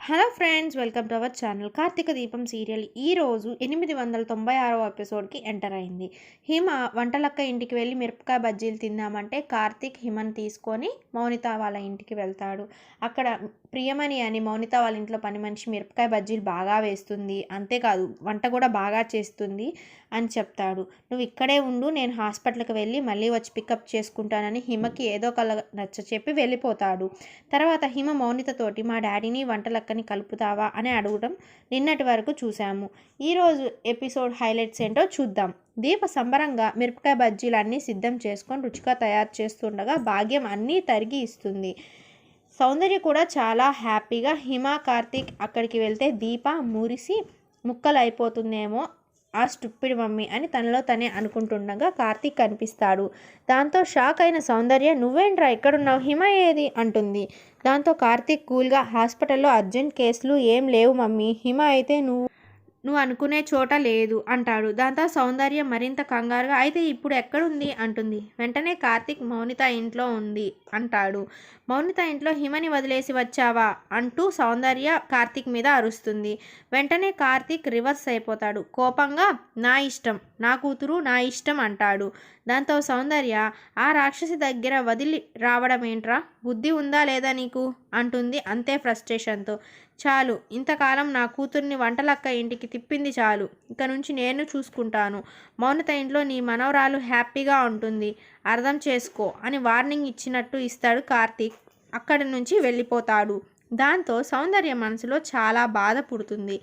Hello friends, welcome to our channel. Karthika Deepam serial ఈరోజు 896వ ఎపిసోడ్కి enter అయింది. హిమ వంటలక్క ఇంటికి వెళ్ళి మిరపకాయ బజ్జీలు తిందామంటే కార్తీక్ హిమని తీసుకొని మౌనిత వాళ్ళ ఇంటికి వెళ్తాడు. అక్కడ ప్రియమణి అని మౌనిత వాళ్ళ ఇంట్లో పని మనిషి మిరపకాయ బజ్జీలు బాగా వేస్తుంది, అంతేకాదు వంట కూడా బాగా చేస్తుంది అని చెప్తాడు. నువ్వు ఇక్కడే ఉండు, నేను హాస్పిటల్కి వెళ్ళి మళ్ళీ వచ్చి పికప్ చేసుకుంటానని హిమకి ఏదో కల నచ్చ చెప్పి వెళ్ళిపోతాడు. తర్వాత హిమ మౌనితతోటి మా డాడీని వంటలక్కని కలుపుతావా అని అడగడం నిన్నటి వరకు చూసాము. ఈరోజు ఎపిసోడ్ హైలైట్స్ ఏంటో చూద్దాం. దీప సంబరంగా మిరపకాయ బజ్జీలు అన్నీ సిద్ధం చేసుకొని రుచిగా తయారు చేస్తుండగా భాగ్యం అన్నీ తరిగి ఇస్తుంది. సౌందర్య కూడా చాలా హ్యాపీగా. హిమ కార్తీక్ అక్కడికి వెళ్తే దీప మురిసి ముక్కలు అయిపోతుందేమో ఆ స్టూపిడ్ మమ్మీ అని తనలో తనే అనుకుంటుండగా కార్తీక్ కనిపిస్తాడు. దాంతో షాక్ అయిన సౌందర్య, నువ్వేంట్రా ఇక్కడున్నావు, హిమ ఏది అంటుంది. దాంతో కార్తీక్ కూల్గా, హాస్పిటల్లో అర్జెంట్ కేసులు ఏం లేవు మమ్మీ, హిమ అయితే నువ్వు అనుకునే చోట లేదు అంటాడు. దాంతో సౌందర్య మరింత కంగారుగా, అయితే ఇప్పుడు ఎక్కడుంది అంటుంది. వెంటనే కార్తీక్ మౌనిత ఇంట్లో ఉంది అంటాడు. మౌనిత ఇంట్లో హిమని వదిలేసి వచ్చావా అంటూ సౌందర్య కార్తీక్ మీద అరుస్తుంది. వెంటనే కార్తీక్ రివర్స్ అయిపోతాడు. కోపంగా, నా ఇష్టం, నా కూతురు నా ఇష్టం అంటాడు. దాంతో సౌందర్య, ఆ రాక్షసి దగ్గర వదిలి రావడం ఏంట్రా, బుద్ధి ఉందా లేదా నీకు అంటుంది అంతే ఫ్రస్ట్రేషన్తో. చాలు, ఇంతకాలం నా కూతుర్ని వంటలక్క ఇంటికి తిప్పింది చాలు, ఇక నుంచి నేను చూసుకుంటాను. మౌనిత ఇంట్లో నీ మనవరాలు హ్యాపీగా ఉంటుంది, అర్థం చేసుకో అని వార్నింగ్ ఇచ్చినట్టు ఇస్తాడు కార్తీక్. అక్కడి నుంచి వెళ్ళిపోతాడు. దాంతో సౌందర్య మనసులో చాలా బాధ పుడుతుంది.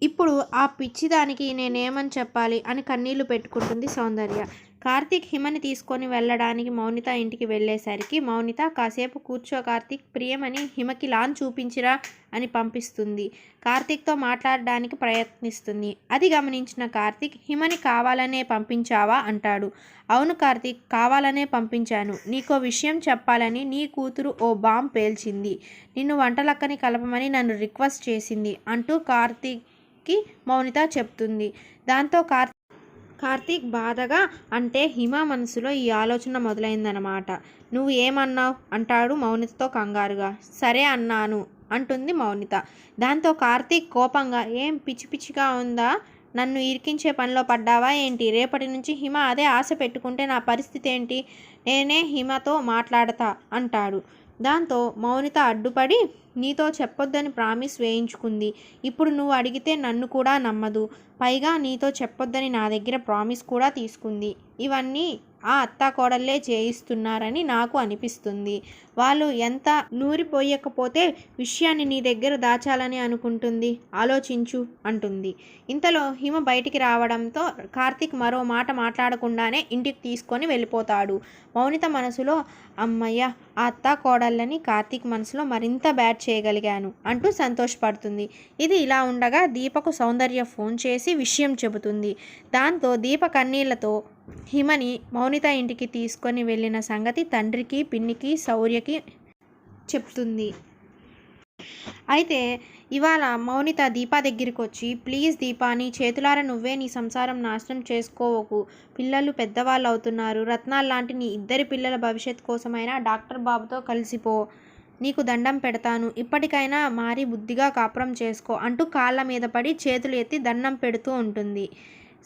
ఇప్పుడు ఆ పిచ్చిదానికి నేనేమని చెప్పాలి అని కన్నీళ్లు పెట్టుకుంటుంది సౌందర్య. కార్తీక్ హిమని తీసుకొని వెళ్ళడానికి మౌనిత ఇంటికి వెళ్ళేసరికి మౌనిత, కాసేపు కూర్చో కార్తీక్, ప్రియమని హిమకి లాన్ చూపించిరా అని పంపిస్తుంది. కార్తీక్తో మాట్లాడడానికి ప్రయత్నిస్తుంది. అది గమనించిన కార్తీక్, హిమని కావాలనే పంపించావా అంటాడు. అవును కార్తీక్, కావాలనే పంపించాను. నీకో విషయం చెప్పాలని నీ కూతురు ఓ బాంబ్ పేల్చింది, నిన్ను వంటలక్కని కలపమని నన్ను రిక్వెస్ట్ చేసింది అంటూ కార్తీక్కి మౌనిత చెప్తుంది. దాంతో కార్తీక్ బాధగా, అంటే హిమ మనసులో ఈ ఆలోచన మొదలైందన్నమాట, నువ్వు ఏమన్నావు అంటాడు మౌనితతో కంగారుగా. సరే అన్నాను అంటుంది మౌనిత. దాంతో కార్తీక్ కోపంగా, ఏం పిచ్చి పిచ్చిగా ఉందా, నన్ను ఇరికించే పనిలో పడ్డావా ఏంటి, రేపటి నుంచి హిమ అదే ఆశ పెట్టుకుంటే నా పరిస్థితి ఏంటి, నేనే హిమతో మాట్లాడతా అంటాడు. దాంతో మౌనిత అడ్డుపడి, నీతో చెప్పొద్దని ప్రామిస్ వేయించుకుంది, ఇప్పుడు నువ్వు అడిగితే నన్ను కూడా నమ్మదు, పైగా నీతో చెప్పొద్దని నా దగ్గర ప్రామిస్ కూడా తీసుకుంది. ఇవన్నీ ఆ అత్తాకోడళ్ళే చేయిస్తున్నారని నాకు అనిపిస్తుంది. వాళ్ళు ఎంత నూరిపోయకపోతే విషయాన్ని నీ దగ్గర దాచాలని అనుకుంటుంది, ఆలోచించు అంటుంది. ఇంతలో హిమ బయటికి రావడంతో కార్తీక్ మరో మాట మాట్లాడకుండానే ఇంటికి తీసుకొని వెళ్ళిపోతాడు. మౌనిత మనసులో, అమ్మయ్య, ఆ అత్తాకోడళ్ళని కార్తీక్ మనసులో మరింత బ్యాడ్ చేయగలిగాను అంటూ సంతోషపడుతుంది. ఇది ఇలా ఉండగా దీపకు సౌందర్య ఫోన్ చేసి విషయం చెబుతుంది. దాంతో దీప కన్నీళ్లతో హిమని మౌనిత ఇంటికి తీసుకొని వెళ్ళిన సంగతి తండ్రికి, పిన్నికి, శౌర్యకి చెప్తుంది. అయితే ఇవాళ మౌనిత దీపా దగ్గరికి వచ్చి, ప్లీజ్ దీపా, నీ చేతులారా నువ్వే నీ సంసారం నాశనం చేసుకోవకు, పిల్లలు పెద్దవాళ్ళు అవుతున్నారు, రత్నాలు లాంటి నీ ఇద్దరి పిల్లల భవిష్యత్ కోసమైనా డాక్టర్ బాబుతో కలిసిపో, నీకు దండం పెడతాను, ఇప్పటికైనా మారి బుద్ధిగా కాపురం చేసుకో అంటూ కాళ్ళ మీద పడి చేతులు ఎత్తి దండం పెడుతూ ఉంటుంది.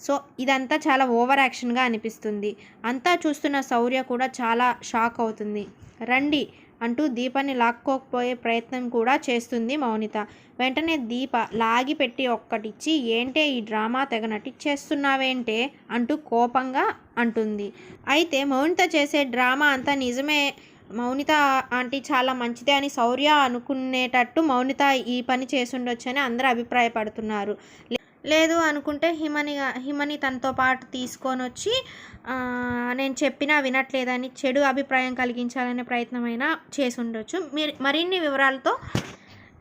సో ఇదంతా చాలా ఓవర్ యాక్షన్గా అనిపిస్తుంది. అంతా చూస్తున్న శౌర్య కూడా చాలా షాక్ అవుతుంది. రండి అంటూ దీపాన్ని లాక్కోకపోయే ప్రయత్నం కూడా చేస్తుంది మౌనిత. వెంటనే దీప లాగి పెట్టి ఒక్కటిచ్చి, ఏంటే ఈ డ్రామా, తెగ నటించేస్తున్నావేంటే అంటూ కోపంగా అంటుంది. అయితే మౌనిత చేసే డ్రామా అంతా నిజమే, మౌనిత ఆంటీ చాలా మంచిదే అని శౌర్య అనుకునేటట్టు మౌనిత ఈ పని చేసుండొచ్చని అందరూ అభిప్రాయపడుతున్నారు. లేదు అనుకుంటే హిమని తనతో పాటు తీసుకొని వచ్చి నేను చెప్పినా వినట్లేదని చెడు అభిప్రాయం కలిగించాలనే ప్రయత్నమైనా చేసి ఉండొచ్చు. మరిన్ని వివరాలతో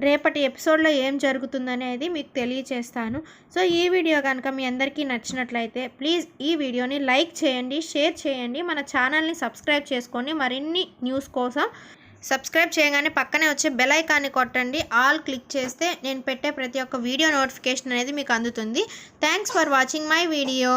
రేపటి ఎపిసోడ్లో ఏం జరుగుతుందనేది మీకు తెలియచేస్తాను. సో ఈ వీడియో కనుక మీ అందరికీ నచ్చినట్లయితే ప్లీజ్ ఈ వీడియోని లైక్ చేయండి, షేర్ చేయండి, మన ఛానల్ని సబ్స్క్రైబ్ చేసుకోండి. మరిన్ని న్యూస్ కోసం సబ్స్క్రైబ్ చేయగానే పక్కనే వచ్చే బెల్ ఐకాన్ని కొట్టండి. ఆల్ క్లిక్ చేస్తే నేను పెట్టే ప్రతి ఒక్క వీడియో నోటిఫికేషన్ అనేది మీకు అందుతుంది. Thanks for watching my video.